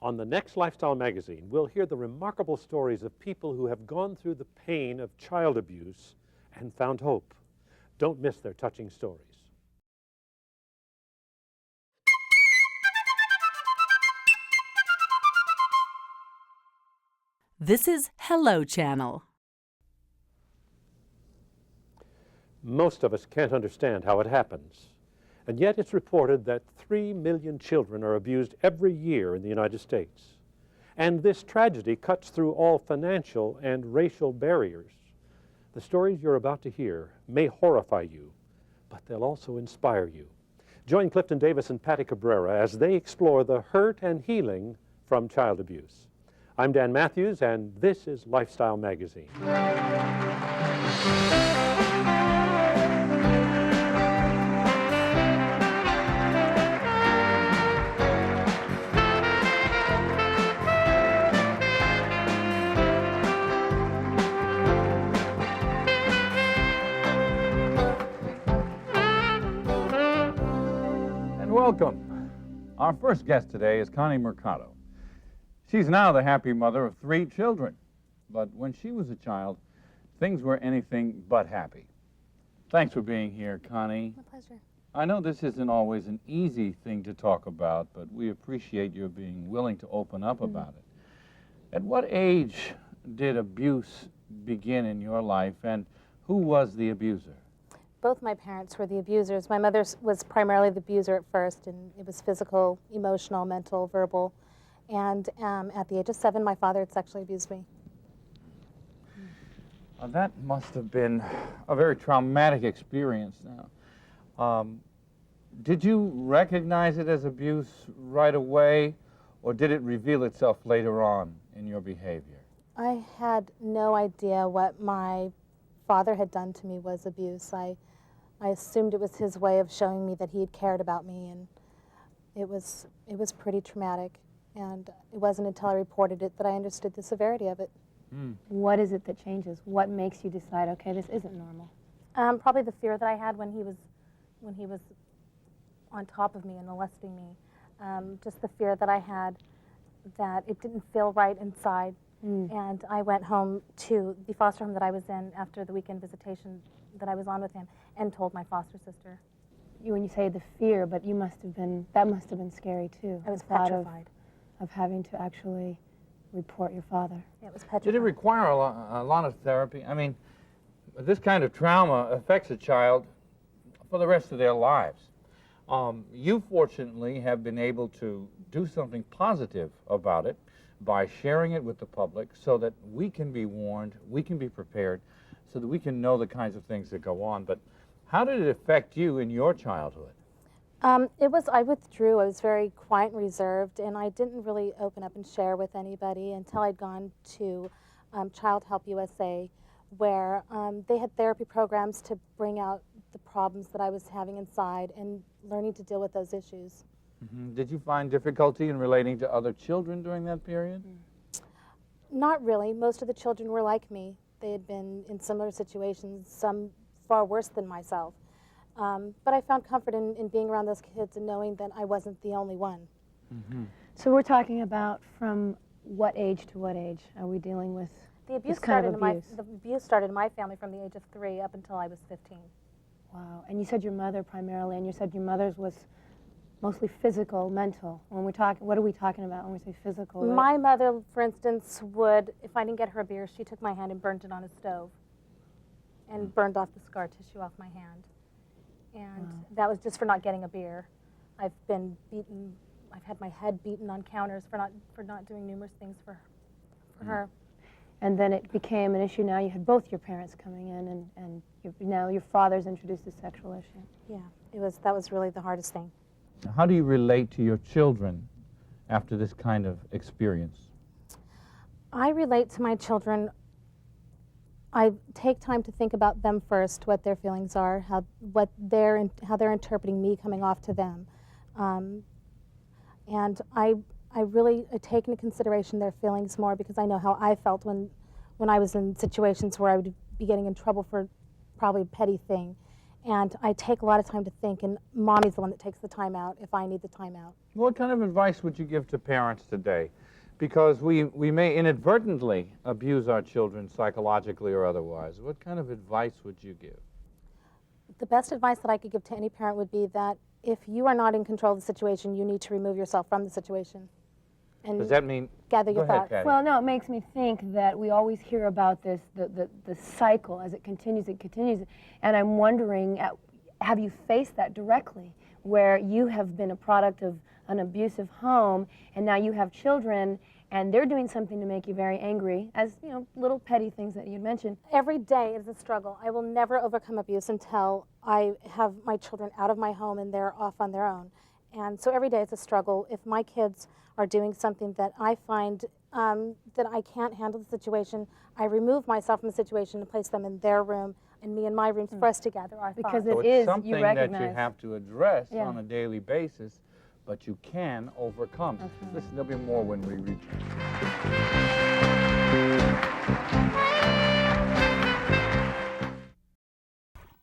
On the next Lifestyle magazine, we'll hear the remarkable stories of people who have gone through the pain of child abuse and found hope. Don't miss their touching stories. This is Hello Channel. Most of us can't understand how it happens, and yet it's reported that 3 million children are abused every year in the United States. And this tragedy cuts through all financial and racial barriers. The stories you're about to hear may horrify you, but they'll also inspire you. Join Clifton Davis and Patty Cabrera as they explore the hurt and healing from child abuse. I'm Dan Matthews, and this is Lifestyle Magazine. Welcome. Our first guest today is Connie Mercado. She's now the happy mother of 3 children. But when she was a child, things were anything but happy. Thanks for being here, Connie. My pleasure. I know this isn't always an easy thing to talk about, but we appreciate your being willing to open up about it. At what age did abuse begin in your life, and who was the abuser? Both my parents were the abusers. My mother was primarily the abuser at first, and it was physical, emotional, mental, verbal. And at the age of 7, my father had sexually abused me. That must have been a very traumatic experience now. Did you recognize it as abuse right away, or did it reveal itself later on in your behavior? I had no idea what my father had done to me was abuse. I assumed it was his way of showing me that he had cared about me, and it was pretty traumatic. And it wasn't until I reported it that I understood the severity of it. What is it that changes? What makes you decide, okay, this isn't normal? Probably the fear that I had when he was on top of me and molesting me. Just the fear that I had that it didn't feel right inside. And I went home to the foster home that I was in after the weekend visitation that I was on with him and told my foster sister. When you say the fear, but that must have been scary too. I was petrified. Of having to actually report your father. It was petrified. Did it require a lot of therapy? I mean, this kind of trauma affects a child for the rest of their lives. You fortunately have been able to do something positive about it by sharing it with the public so that we can be warned, we can be prepared, so that we can know the kinds of things that go on. But how did it affect you in your childhood? I withdrew. I was very quiet and reserved, and I didn't really open up and share with anybody until I'd gone to Child Help USA, where they had therapy programs to bring out the problems that I was having inside and learning to deal with those issues. Did you find difficulty in relating to other children during that period? Not really. Most of the children were like me. They had been in similar situations, some far worse than myself. But I found comfort in being around those kids and knowing that I wasn't the only one. So we're talking about from what age to what age are we dealing with the abuse this kind of abuse? The abuse started in my family from the age of 3 up until I was 15. Wow. And you said your mother primarily, and you said your mother's was mostly physical, mental. When we talk, what are we talking about when we say physical? My mother, for instance, would, if I didn't get her a beer, she took my hand and burned it on a stove and burned off the scar tissue off my hand. And that was just for not getting a beer. I've been beaten. I've had my head beaten on counters for not doing numerous things for her. And then it became an issue. Now you had both your parents coming in, and now your father's introduced a sexual issue. Yeah, that was really the hardest thing. How do you relate to your children after this kind of experience? I relate to my children. I take time to think about them first, what their feelings are, how they're interpreting me coming off to them, and I really take into consideration their feelings more because I know how I felt when I was in situations where I would be getting in trouble for probably a petty thing, And I take a lot of time to think, and Mommy's the one that takes the time out if I need the time out. What kind of advice would you give to parents today? Because we may inadvertently abuse our children psychologically or otherwise. What kind of advice would you give? The best advice that I could give to any parent would be that if you are not in control of the situation, you need to remove yourself from the situation. And Does that mean? gather Go your ahead, thoughts. Patty. Well, no, it makes me think that we always hear about this, the cycle as it continues, and I'm wondering, have you faced that directly, where you have been a product of an abusive home, and now you have children, and they're doing something to make you very angry, as, you know, little petty things that you mentioned. Every day is a struggle. I will never overcome abuse until I have my children out of my home and they're off on their own. And so every day it's a struggle. If my kids are doing something that I find that I can't handle the situation, I remove myself from the situation and place them in their room and me in my room for us to gather our Because thoughts. So it it's is, something you that you recognize. have to address Yeah. on a daily basis, but you can overcome. That's right. Listen, there'll be more when we return.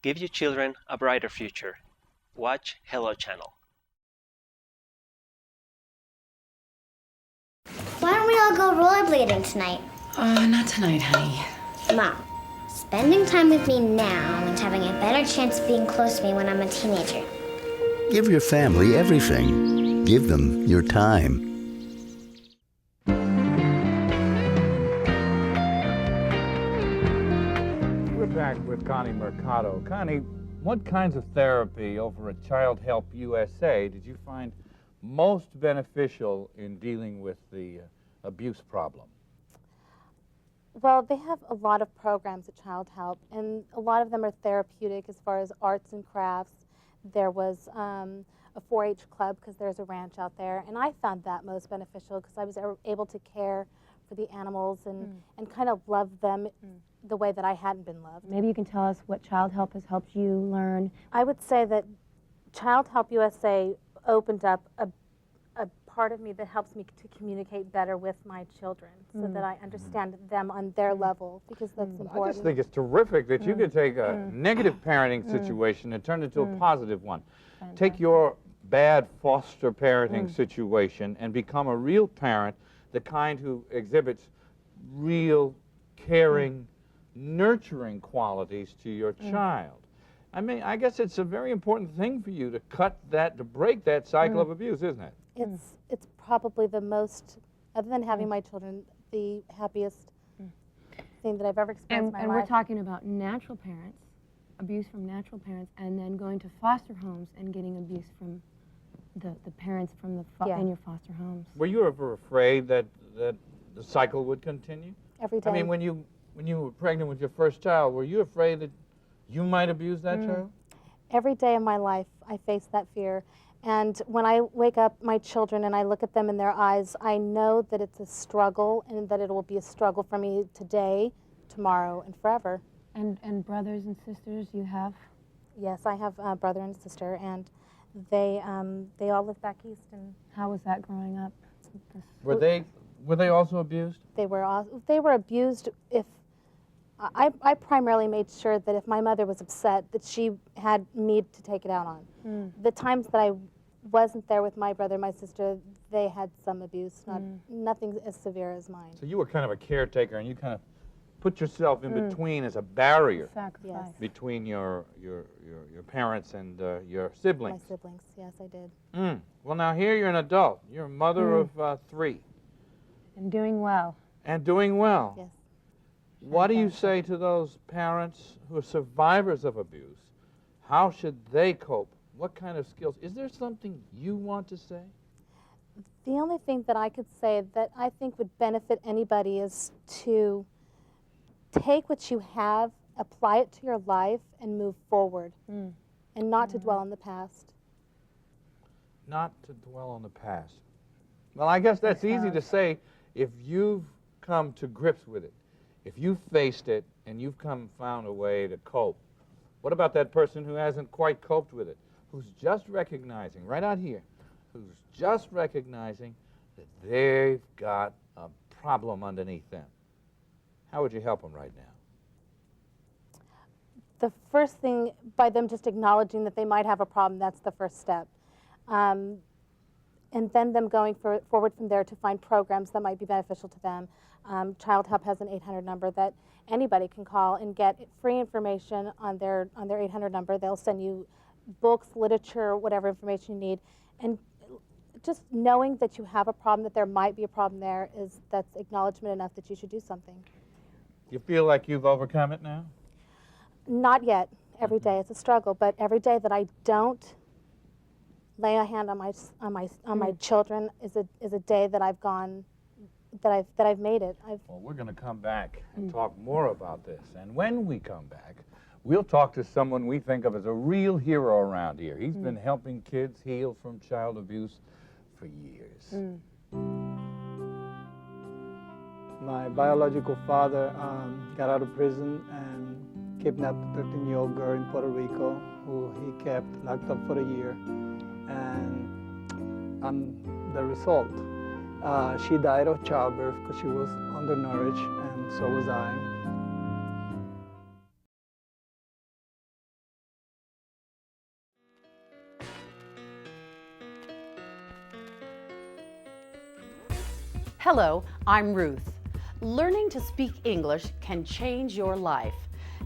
Give your children a brighter future. Watch Hello Channel. Why don't we all go rollerblading tonight? Not tonight, honey. Mom, spending time with me now means having a better chance of being close to me when I'm a teenager. Give your family everything. Give them your time. We're back with Connie Mercado. Connie, what kinds of therapy over at Child Help USA did you find most beneficial in dealing with the abuse problem? Well, they have a lot of programs at Child Help, and a lot of them are therapeutic as far as arts and crafts. There was a 4-H club because there's a ranch out there, and I found that most beneficial because I was able to care for the animals and kind of love them the way that I hadn't been loved. Maybe you can tell us what Child Help has helped you learn. I would say that Child Help USA opened up a part of me that helps me to communicate better with my children so that I understand them on their level, because that's important. I just think it's terrific that you could take a negative parenting situation and turn it into a positive one. Take your bad foster parenting situation and become a real parent, the kind who exhibits real, caring, nurturing qualities to your child. I mean, I guess it's a very important thing for you to break that cycle of abuse, isn't it? It's probably the most, other than having my children, the happiest thing that I've ever experienced in my And life. we're talking about natural parents, abuse from natural parents, and then going to foster homes and getting abuse from the parents from in your foster homes. Were you ever afraid that the cycle would continue? Every day. I mean, when you were pregnant with your first child, were you afraid that you might abuse that child? Every day of my life, I face that fear. And when I wake up my children and I look at them in their eyes, I know that it's a struggle and that it will be a struggle for me today, tomorrow, and forever. And brothers and sisters you have? Yes, I have a brother and a sister, and they all live back east. And How was that growing up? Were they also abused? they were abused. If I primarily made sure that if my mother was upset, that she had me to take it out on. The times that I wasn't there with my brother and my sister, they had some abuse, nothing as severe as mine. So you were kind of a caretaker, and you kind of put yourself in between as a barrier Sacrifice. Yes. between your parents and your siblings. My siblings, yes, I did. Well, now here you're an adult. You're a mother of 3 And doing well. and doing well. Yes. What do you say to those parents who are survivors of abuse? How should they cope? What kind of skills? Is there something you want to say? The only thing that I could say that I think would benefit anybody is to take what you have, apply it to your life, and move forward, and not to dwell on the past. Not to dwell on the past. Well, I guess that's easy to say if you've come to grips with it, if you've faced it and you've found a way to cope. What about that person who hasn't quite coped with it, who's just recognizing, right out here, who's just recognizing that they've got a problem underneath them? How would you help them right now? the first thing, by them just acknowledging that they might have a problem, that's the first step. And then them going forward from there to find programs that might be beneficial to them. Child Help has an 800 number that anybody can call and get free information on their 800 number. They'll send you books, literature, whatever information you need. And just knowing that you have a problem, that there might be a problem there, that's acknowledgement enough that you should do something. You feel like you've overcome it now? Not yet. Every day it's a struggle, but every day that I don't lay a hand on my children is a day that I've gone, that I've made it. Well, we're going to come back and talk more about this. And when we come back, we'll talk to someone we think of as a real hero around here. He's been helping kids heal from child abuse for years. My biological father got out of prison and kidnapped a 13-year-old girl in Puerto Rico who he kept locked up for a year. And the result, she died of childbirth because she was undernourished, and so was I. Hello, I'm Ruth. Learning to speak English can change your life.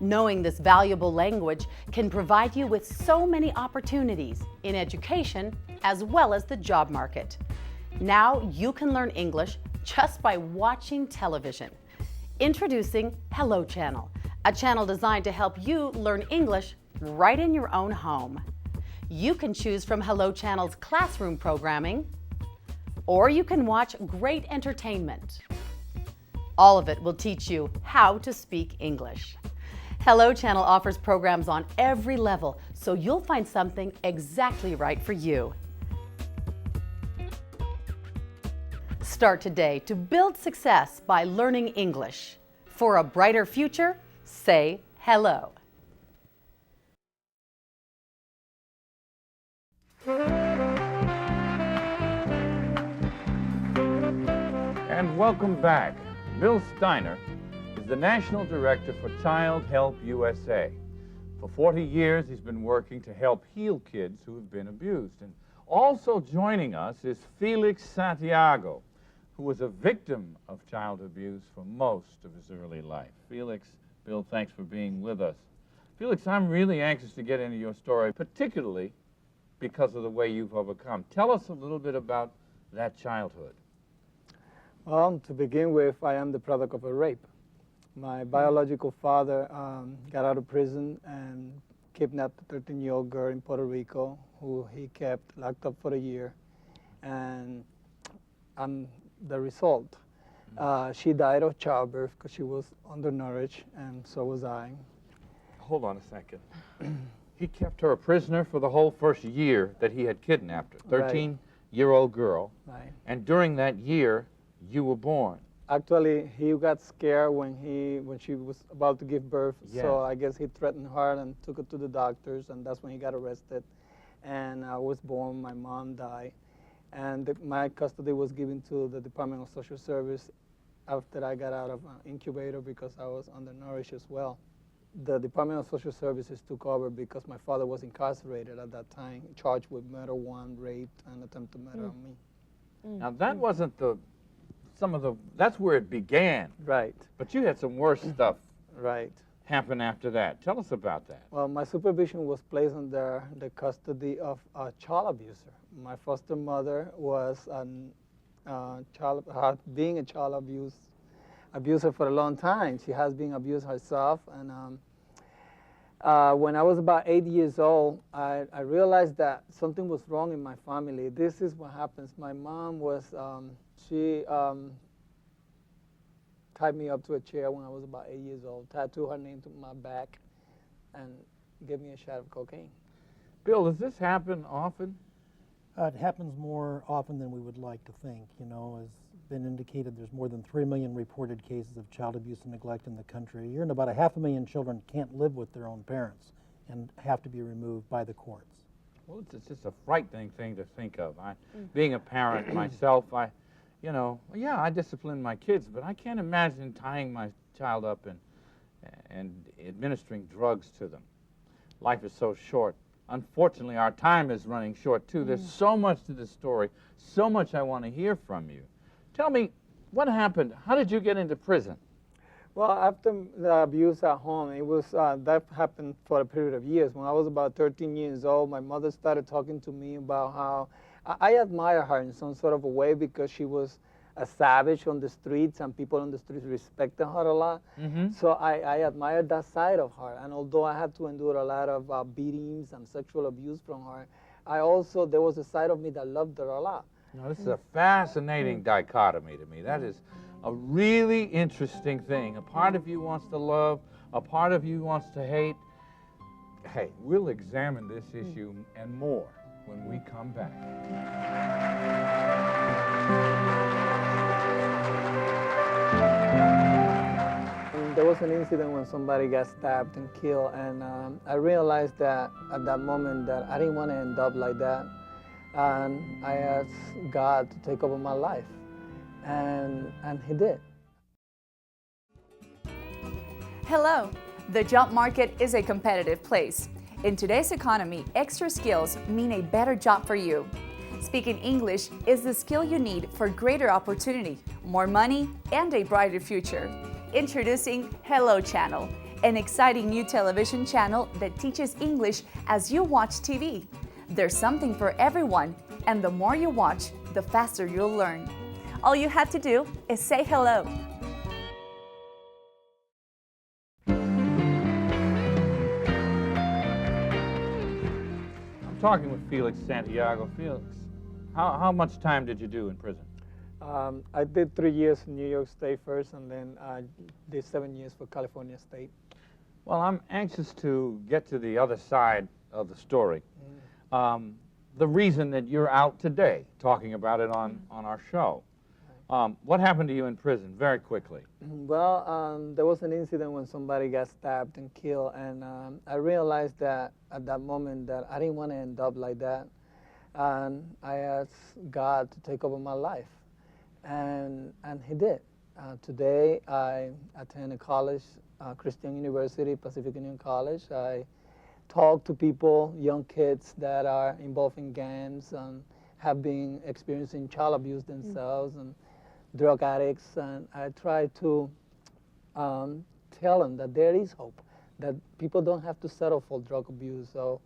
Knowing this valuable language can provide you with so many opportunities in education as well as the job market. Now you can learn English just by watching television. Introducing Hello Channel, a channel designed to help you learn English right in your own home. You can choose from Hello Channel's classroom programming, or you can watch great entertainment. All of it will teach you how to speak English. Hello Channel offers programs on every level, so you'll find something exactly right for you. Start today to build success by learning English. For a brighter future, say hello. And welcome back. Bill Steiner is the National Director for Child Help USA. For 40 years, he's been working to help heal kids who have been abused. And also joining us is Felix Santiago, who was a victim of child abuse for most of his early life. Felix, Bill, thanks for being with us. Felix, I'm really anxious to get into your story, particularly because of the way you've overcome. Tell us a little bit about that childhood. Well, to begin with, I am the product of a rape. My biological father got out of prison and kidnapped a 13-year-old girl in Puerto Rico who he kept locked up for a year. And the result, she died of childbirth because she was undernourished, and so was I. Hold on a second. He kept her a prisoner for the whole first year that he had kidnapped her, 13-year-old girl. Right. And during that year, you were born. Actually, he got scared when she was about to give birth. Yes. So I guess he threatened her and took her to the doctors, and that's when he got arrested. And I was born. My mom died, and my custody was given to the Department of Social Service after I got out of incubator because I was undernourished as well. The Department of Social Services took over because my father was incarcerated at that time, charged with murder, rape, and attempted murder on me. Now that wasn't that's where it began. Right. But you had some worse stuff Right. happen after that. Tell us about that. Well, my supervision was placed under the custody of a child abuser. My foster mother was being a child abuser for a long time. She has been abused herself, and when I was about 8 years old, I realized that something was wrong in my family. This is what happens. My mom was, she tied me up to a chair when I was about 8 years old, tattooed her name to my back, and gave me a shot of cocaine. Bill, does this happen often? It happens more often than we would like to think. You know, as been indicated, there's more than 3 million reported cases of child abuse and neglect in the country a year, and about 500,000 children can't live with their own parents and have to be removed by the courts. Well, it's just a frightening thing to think of. Being a parent myself, I discipline my kids, but I can't imagine tying my child up and administering drugs to them. Life is so short. Unfortunately, our time is running short, too. There's so much to this story, so much I want to hear from you. Tell me, what happened? How did you get into prison? Well, after the abuse at home, it was that happened for a period of years. When I was about 13 years old, my mother started talking to me about how I admire her in some sort of a way because she was a savage on the streets and people on the streets respected her a lot. So I admired that side of her. And although I had to endure a lot of beatings and sexual abuse from her, there was a side of me that loved her a lot. Now, this is a fascinating dichotomy to me. That is a really interesting thing. A part of you wants to love, a part of you wants to hate. Hey, we'll examine this issue and more when we come back. There was an incident when somebody got stabbed and killed, and I realized that at that moment that I didn't want to end up like that. And I asked God to take over my life, and He did. Hello. The job market is a competitive place. In today's economy, extra skills mean a better job for you. Speaking English is the skill you need for greater opportunity, more money, and a brighter future. Introducing Hello Channel, an exciting new television channel that teaches English as you watch TV. There's something for everyone, and the more you watch, the faster you'll learn. All you have to do is say hello. I'm talking with Felix Santiago. Felix, how much time did you do in prison? I did 3 years in New York State first, and then I did 7 years for California State. Well, I'm anxious to get to the other side of the story. The reason that you're out today, talking about it on our show. What happened to you in prison, very quickly? Well, there was an incident when somebody got stabbed and killed, and I realized that at that moment that I didn't want to end up like that. And I asked God to take over my life, and He did. Today, I attend a college, Christian University, Pacific Union College. I talk to people, young kids that are involved in gangs and have been experiencing child abuse themselves and drug addicts, and I try to tell them that there is hope, that people don't have to settle for drug abuse or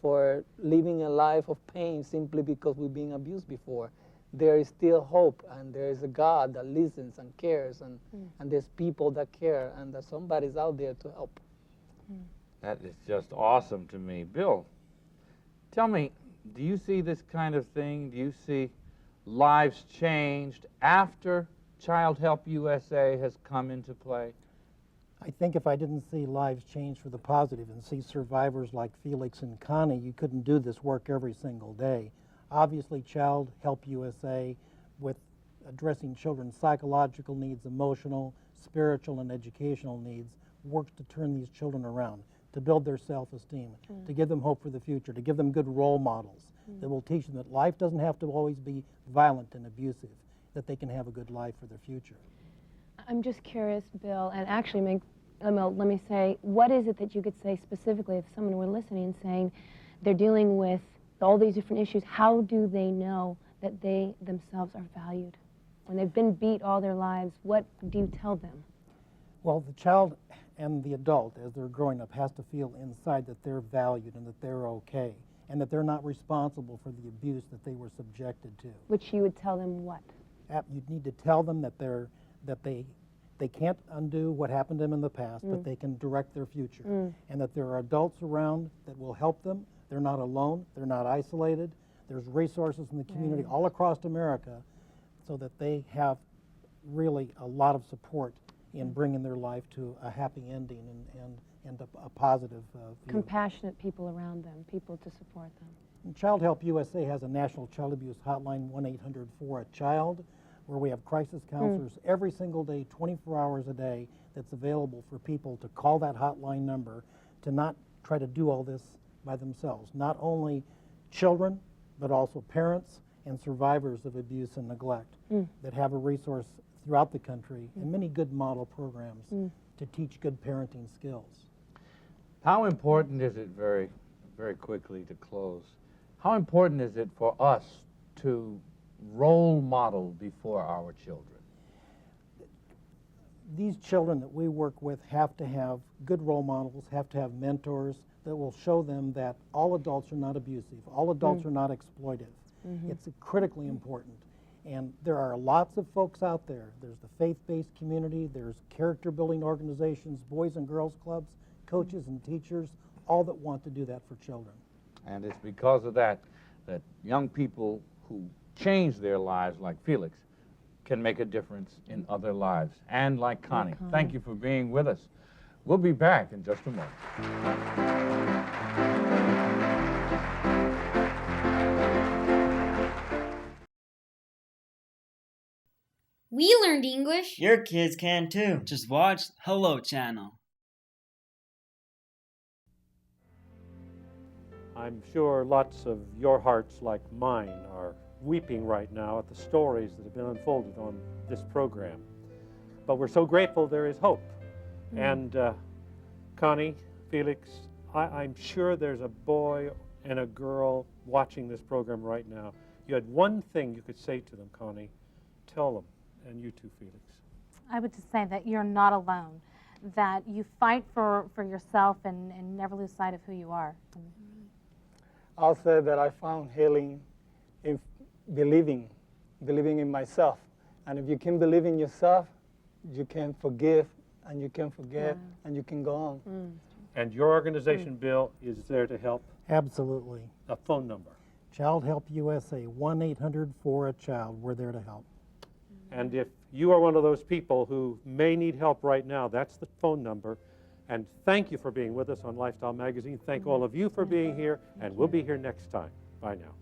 for living a life of pain simply because we've been abused before. There is still hope, and there is a God that listens and cares, and there's people that care, and that somebody's out there to help. That is just awesome to me. Bill, tell me, do you see this kind of thing? Do you see lives changed after Child Help USA has come into play? I think if I didn't see lives change for the positive and see survivors like Felix and Connie, you couldn't do this work every single day. Obviously, Child Help USA, with addressing children's psychological needs, emotional, spiritual, and educational needs, works to turn these children around, to build their self-esteem, to give them hope for the future, to give them good role models that will teach them that life doesn't have to always be violent and abusive, that they can have a good life for their future. I'm just curious, Bill, and actually let me say, what is it that you could say specifically if someone were listening and saying they're dealing with all these different issues, how do they know that they themselves are valued? When they've been beat all their lives, what do you tell them? Well, the child and the adult, as they're growing up, has to feel inside that they're valued and that they're okay, and that they're not responsible for the abuse that they were subjected to. Which you would tell them what? You'd need to tell them that they can't undo what happened to them in the past, but they can direct their future, and that there are adults around that will help them. They're not alone. They're not isolated. There's resources in the community all across America so that they have really a lot of support in bringing their life to a happy ending and a positive view. Compassionate people around them, people to support them. And Child Help USA has a national child abuse hotline, 1-800-4-A-CHILD, where we have crisis counselors every single day, 24 hours a day, that's available for people to call that hotline number, to not try to do all this by themselves. Not only children, but also parents and survivors of abuse and neglect that have a resource throughout the country and many good model programs to teach good parenting skills. How important is it, very, very quickly to close, how important is it for us to role model before our children? These children that we work with have to have good role models, have to have mentors that will show them that all adults are not abusive, all adults are not exploitive. It's critically important. And there are lots of folks out there. There's the faith-based community, there's character-building organizations, boys and girls clubs, coaches and teachers, all that want to do that for children. And it's because of that that young people who change their lives, like Felix, can make a difference in other lives. And like Connie, thank you for being with us. We'll be back in just a moment. We learned English. Your kids can too. Just watch Hello Channel. I'm sure lots of your hearts, like mine, are weeping right now at the stories that have been unfolded on this program. But we're so grateful there is hope. And Connie, Felix, I'm sure there's a boy and a girl watching this program right now. You had one thing you could say to them, Connie. Tell them, and you too, Felix. I would just say that you're not alone, that you fight for yourself and never lose sight of who you are. I'll say that I found healing in believing in myself. And if you can believe in yourself, you can forgive, and you can forget, and you can go on. And your organization, Bill, is there to help? Absolutely. A phone number. Child Help USA, 1-800-4-A-CHILD. We're there to help. And if you are one of those people who may need help right now, that's the phone number. And thank you for being with us on Lifestyle Magazine. Thank all of you for being here, and we'll be here next time. Bye now.